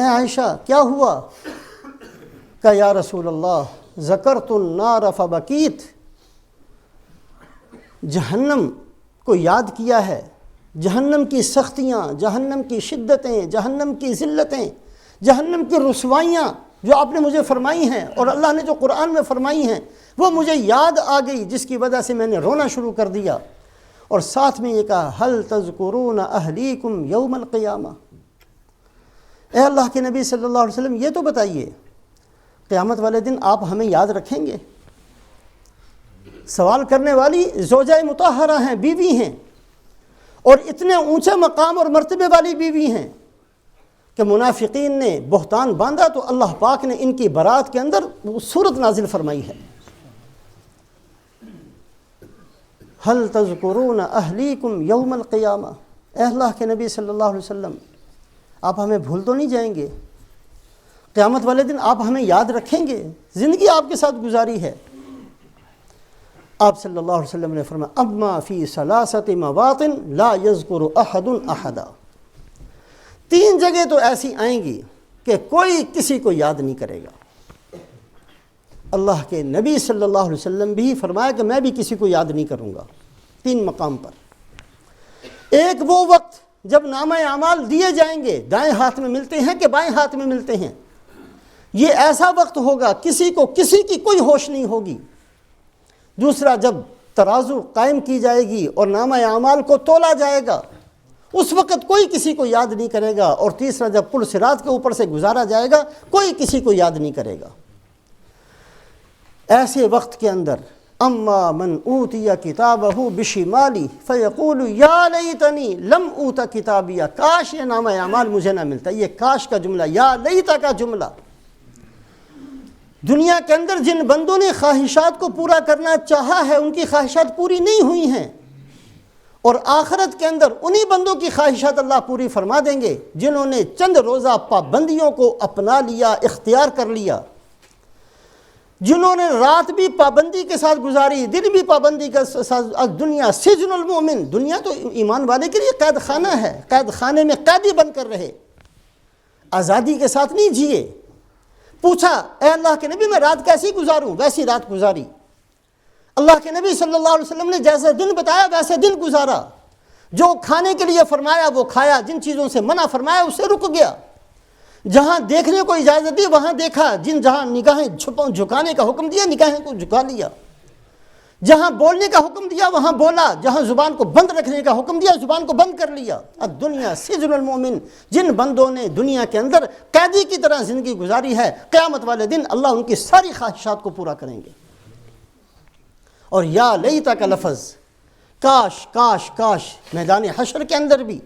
عائشہ کیا ہوا؟ کہ یا رسول اللہ ذکرت النار فبکیت، جہنم کو یاد کیا ہے، جہنم کی سختیاں، جہنم کی شدتیں، جہنم کی ذلتیں، جہنم کی رسوائیاں جو آپ نے مجھے فرمائی ہیں اور اللہ نے جو قرآن میں فرمائی ہیں وہ مجھے یاد آ گئی، جس کی وجہ سے میں نے رونا شروع کر دیا۔ اور ساتھ میں یہ کہا ہل تذکرون اہلیکم یوم القیامہ، اے اللہ کے نبی صلی اللہ علیہ وسلم یہ تو بتائیے قیامت والے دن آپ ہمیں یاد رکھیں گے؟ سوال کرنے والی زوجہ مطہرہ ہیں، بیوی ہیں، اور اتنے اونچے مقام اور مرتبے والی بیوی ہیں کہ منافقین نے بہتان باندھا تو اللہ پاک نے ان کی برات کے اندر سورت نازل فرمائی ہے، ہل تذکرون اہلیکم یوم القیامہ۔ اے اللہ کے نبی صلی اللہ علیہ وسلم آپ ہمیں بھول تو نہیں جائیں گے؟ قیامت والے دن آپ ہمیں یاد رکھیں گے؟ زندگی آپ کے ساتھ گزاری ہے۔ آپ صلی اللہ علیہ وسلم نے فرمایا اما فی ثلاثۃ مواطن لا یذکر احد احدا، 3 جگہ تو ایسی آئیں گی کہ کوئی کسی کو یاد نہیں کرے گا۔ اللہ کے نبی صلی اللہ علیہ وسلم بھی فرمایا کہ میں بھی کسی کو یاد نہیں کروں گا 3 مقام پر۔ ایک وہ وقت جب نامہ اعمال دیے جائیں گے، دائیں ہاتھ میں ملتے ہیں کہ بائیں ہاتھ میں ملتے ہیں، یہ ایسا وقت ہوگا کسی کو کسی کی کوئی ہوش نہیں ہوگی۔ دوسرا جب ترازو قائم کی جائے گی اور نامہ اعمال کو تولا جائے گا، اس وقت کوئی کسی کو یاد نہیں کرے گا۔ اور تیسرا جب پل صراط کے اوپر سے گزارا جائے گا کوئی کسی کو یاد نہیں کرے گا۔ ایسے وقت کے اندر اما من اوتی کتابہ بشمالی فیقول یا لیتنی لم اوت کتابیہ، کاش یہ نامہ اعمال مجھے نہ ملتا۔ یہ کاش کا جملہ، یا لیتا کا جملہ، دنیا کے اندر جن بندوں نے خواہشات کو پورا کرنا چاہا ہے ان کی خواہشات پوری نہیں ہوئی ہیں، اور آخرت کے اندر انہی بندوں کی خواہشات اللہ پوری فرما دیں گے جنہوں نے چند روزہ پابندیوں کو اپنا لیا، اختیار کر لیا، جنہوں نے رات بھی پابندی کے ساتھ گزاری، دن بھی پابندی کے ساتھ۔ دنیا سجن المؤمن، دنیا تو ایمان والے کے لیے قید خانہ ہے، قید خانے میں قیدی بن کر رہے، آزادی کے ساتھ نہیں جیے۔ پوچھا اے اللہ کے نبی میں رات کیسی گزاروں؟ ویسی رات گزاری۔ اللہ کے نبی صلی اللہ علیہ وسلم نے جیسے دن بتایا ویسے دن گزارا، جو کھانے کے لیے فرمایا وہ کھایا، جن چیزوں سے منع فرمایا اس سے رک گیا، جہاں دیکھنے کو اجازت دی وہاں دیکھا، جہاں نگاہیں جھکانے کا حکم دیا نگاہیں کو جھکا لیا، جہاں بولنے کا حکم دیا وہاں بولا، جہاں زبان کو بند رکھنے کا حکم دیا زبان کو بند کر لیا۔ الدنیا سجن المؤمن، جن بندوں نے دنیا کے اندر قیدی کی طرح زندگی گزاری ہے، قیامت والے دن اللہ ان کی ساری خواہشات کو پورا کریں گے۔ اور یا لیتا کا لفظ، کاش کاش کاش، میدان حشر کے اندر بھی،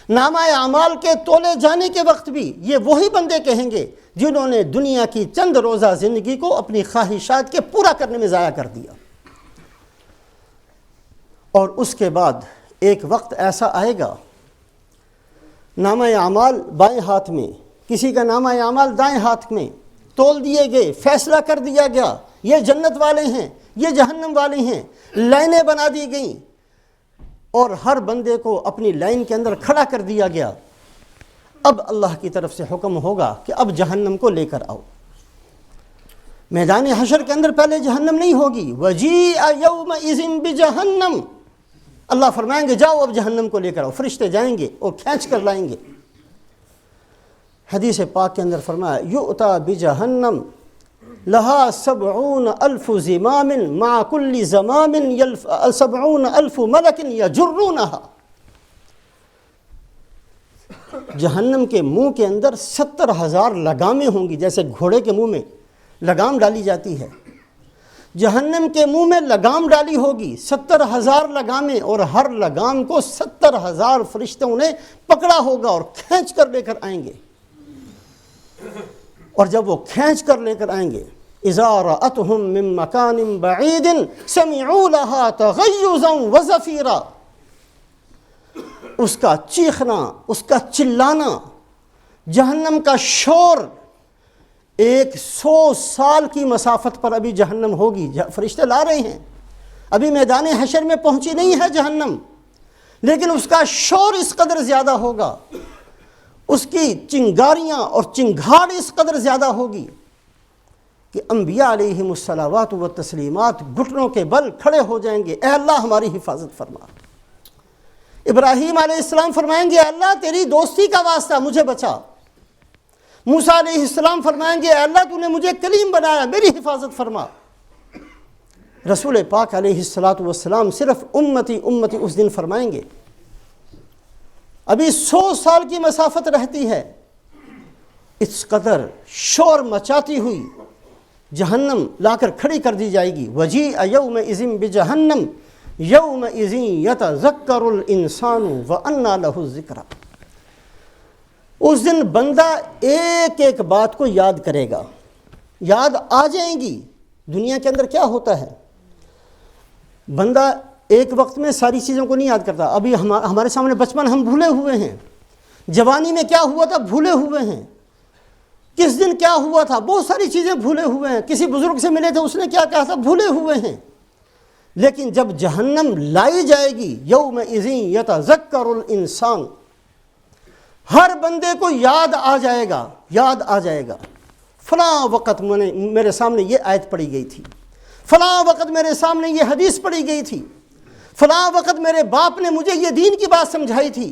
نامہ اعمال کے تولے جانے کے وقت بھی یہ وہی بندے کہیں گے جنہوں نے دنیا کی چند روزہ زندگی کو اپنی خواہشات کے پورا کرنے میں ضائع کر دیا۔ اور اس کے بعد ایک وقت ایسا آئے گا، نامہ اعمال بائیں ہاتھ میں، کسی کا نامہ اعمال دائیں ہاتھ میں، تول دیے گئے، فیصلہ کر دیا گیا یہ جنت والے ہیں یہ جہنم والے ہیں، لائنیں بنا دی گئیں اور ہر بندے کو اپنی لائن کے اندر کھڑا کر دیا گیا۔ اب اللہ کی طرف سے حکم ہوگا کہ اب جہنم کو لے کر آؤ۔ میدان حشر کے اندر پہلے جہنم نہیں ہوگی، وَجِیءَ یَوْمَئِذٍ بِجَہَنَّمَ، اللہ فرمائیں گے جاؤ اب جہنم کو لے کر آؤ، فرشتے جائیں گے اور کھینچ کر لائیں گے۔ حدیث پاک کے اندر فرمایا یؤتیٰ بجہنم لہا 70,000 زمام مع کل زمام 70,000 ملک یجرونہا، جہنم کے منہ کے اندر 70,000 لگامیں ہوں گی، جیسے گھوڑے کے منہ میں لگام ڈالی جاتی ہے، جہنم کے منہ میں لگام ڈالی ہوگی، 70,000 لگامیں، اور ہر لگام کو 70,000 فرشتوں نے پکڑا ہوگا اور کھینچ کر لے کر آئیں گے۔ اور جب وہ کھینچ کر لے کر آئیں گے، اذا رأتهم من مکان بعید سمعوا لها تغیظا وزفیرا، اس کا چیخنا، اس کا چلانا، جہنم کا شور 100 سال کی مسافت پر ابھی جہنم ہوگی، فرشتے لا رہے ہیں، ابھی میدان حشر میں پہنچی نہیں ہے جہنم، لیکن اس کا شور اس قدر زیادہ ہوگا، اس کی چنگاریاں اور چنگھاڑ اس قدر زیادہ ہوگی کہ انبیاء علیہم الصلوات و تسلیمات گھٹنوں کے بل کھڑے ہو جائیں گے، اے اللہ ہماری حفاظت فرما۔ ابراہیم علیہ السلام فرمائیں گے، اے اللہ تیری دوستی کا واسطہ مجھے بچا۔ موسیٰ علیہ السلام فرمائیں گے، اے اللہ تو نے مجھے کلیم بنایا، میری حفاظت فرما۔ رسول پاک علیہ السلام صرف امتی امتی اس دن فرمائیں گے۔ ابھی 100 سال کی مسافت رہتی ہے، اس قدر شور مچاتی ہوئی جہنم لا کر کھڑی کر دی جائے گی۔ وَجِیءَ یَوْمَئِذٍ بِجَہَنَّمَ یَوْمَئِذٍ یَتَذَکَّرُ الْإِنسَانُ وَأَنَّىٰ لَهُ الذِّکْرَىٰ۔ اس دن بندہ ایک ایک بات کو یاد کرے گا، یاد آ جائیں گی۔ دنیا کے اندر کیا ہوتا ہے، بندہ ایک وقت میں ساری چیزوں کو نہیں یاد کرتا۔ ابھی ہمارے سامنے بچپن ہم بھولے ہوئے ہیں، جوانی میں کیا ہوا تھا بھولے ہوئے ہیں، کس دن کیا ہوا تھا بہت ساری چیزیں بھولے ہوئے ہیں، کسی بزرگ سے ملے تھے اس نے کیا کہا تھا بھولے ہوئے ہیں۔ لیکن جب جہنم لائی جائے گی، یومئذ یتذکر الانسان، ہر بندے کو یاد آ جائے گا، یاد آ جائے گا، فلاں وقت میرے سامنے یہ آیت پڑھی گئی تھی، فلاں وقت میرے سامنے یہ حدیث پڑھی گئی تھی، فلاں وقت میرے باپ نے مجھے یہ دین کی بات سمجھائی تھی،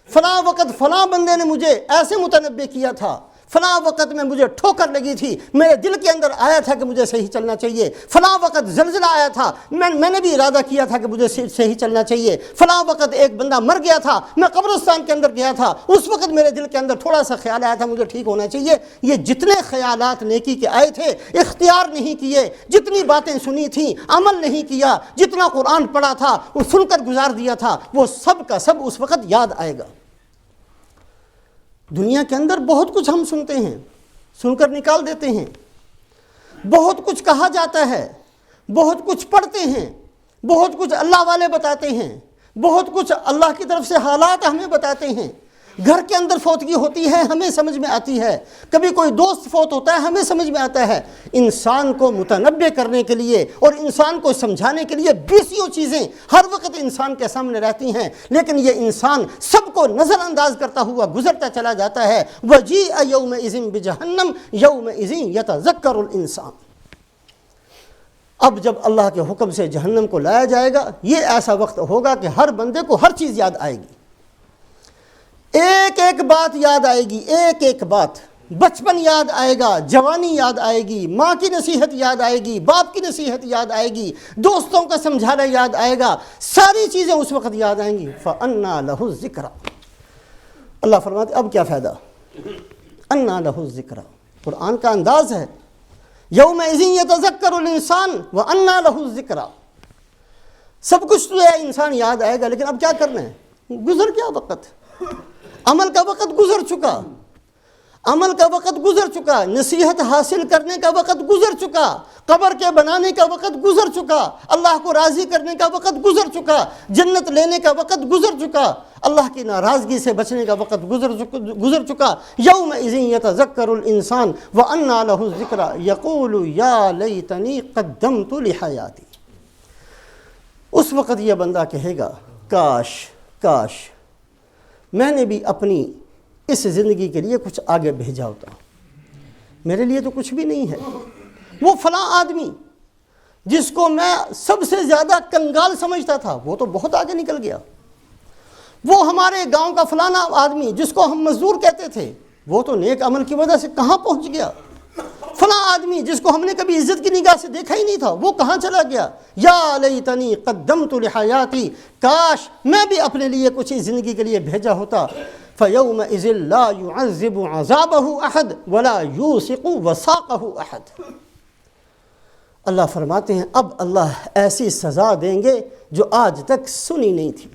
فلاں وقت فلاں بندے نے مجھے ایسے متنبہ کیا تھا، فلاں وقت میں مجھے ٹھوکر لگی تھی، میرے دل کے اندر آیا تھا کہ مجھے صحیح چلنا چاہیے، فلاں وقت زلزلہ آیا تھا، میں نے بھی ارادہ کیا تھا کہ مجھے صحیح چلنا چاہیے، فلاں وقت ایک بندہ مر گیا تھا، میں قبرستان کے اندر گیا تھا، اس وقت میرے دل کے اندر تھوڑا سا خیال آیا تھا مجھے ٹھیک ہونا چاہیے۔ یہ جتنے خیالات نیکی کے آئے تھے اختیار نہیں کیے، جتنی باتیں سنی تھیں عمل نہیں کیا، جتنا قرآن پڑھا تھا وہ سن کر گزار دیا تھا، وہ سب کا سب اس وقت یاد آئے گا۔ دنیا کے اندر بہت کچھ ہم سنتے ہیں، سن کر نکال دیتے ہیں، بہت کچھ کہا جاتا ہے، بہت کچھ پڑھتے ہیں، بہت کچھ اللہ والے بتاتے ہیں، بہت کچھ اللہ کی طرف سے حالات ہمیں بتاتے ہیں۔ گھر کے اندر فوتگی ہوتی ہے ہمیں سمجھ میں آتی ہے، کبھی کوئی دوست فوت ہوتا ہے ہمیں سمجھ میں آتا ہے۔ انسان کو متنبہ کرنے کے لیے اور انسان کو سمجھانے کے لیے بیسیوں چیزیں ہر وقت انسان کے سامنے رہتی ہیں، لیکن یہ انسان سب کو نظر انداز کرتا ہوا گزرتا چلا جاتا ہے۔ وَجِیءَ یَوْمَئِذٍ بِجَہَنَّمَ یَوْمَئِذٍ یَتَذَکَّرُ الْإِنسَانُ۔ اب جب اللہ کے حکم سے جہنم کو لایا جائے گا، یہ ایسا وقت ہوگا کہ ہر بندے کو ہر چیز یاد آئے گی، ایک ایک بات یاد آئے گی، ایک ایک بات۔ بچپن یاد آئے گا، جوانی یاد آئے گی، ماں کی نصیحت یاد آئے گی، باپ کی نصیحت یاد آئے گی، دوستوں کا سمجھانا یاد آئے گا، ساری چیزیں اس وقت یاد آئیں گی۔ فَأَنَّىٰ لَهُ الذِّكْرَىٰ۔ اللہ فرماتے اب کیا فائدہ، أَنَّىٰ لَهُ الذِّكْرَىٰ، قرآن کا انداز ہے، يَوْمَئِذٍ يَتَذَكَّرُ الْإِنسَانُ وَأَنَّىٰ لَهُ الذِّكْرَىٰ۔ سب کچھ تو ہے انسان یاد آئے گا، لیکن اب کیا کرنا ہے، گزر گیا وقت، عمل کا وقت گزر چکا، عمل کا وقت گزر چکا، نصیحت حاصل کرنے کا وقت گزر چکا، قبر کے بنانے کا وقت گزر چکا، اللہ کو راضی کرنے کا وقت گزر چکا، جنت لینے کا وقت گزر چکا، اللہ کی ناراضگی سے بچنے کا وقت گزر چکا۔ یومئذ یتذکر الانسان وانیٰ لہ الذکریٰ یقول یا لیتنی قدمت لحیاتی۔ اس وقت یہ بندہ کہے گا کاش کاش میں نے بھی اپنی اس زندگی کے لیے کچھ آگے بھیجا ہوتا، میرے لیے تو کچھ بھی نہیں ہے۔ وہ فلاں آدمی جس کو میں سب سے زیادہ کنگال سمجھتا تھا وہ تو بہت آگے نکل گیا، وہ ہمارے گاؤں کا فلانا آدمی جس کو ہم مزدور کہتے تھے وہ تو نیک عمل کی وجہ سے کہاں پہنچ گیا، فلاں آدمی جس کو ہم نے کبھی عزت کی نگاہ سے دیکھا ہی نہیں تھا وہ کہاں چلا گیا۔ یا لیتنی قدمت لحیاتی، کاش میں بھی اپنے لیے کچھ اس زندگی کے لیے بھیجا ہوتا۔ فَيَوْمَئِذٍ لَا يُعَذِّبُ عَذَابَهُ أَحَدٌ وَلَا يُوثِقُ وَثَاقَهُ أَحَدٌ۔ اللہ فرماتے ہیں اب اللہ ایسی سزا دیں گے جو آج تک سنی نہیں تھی۔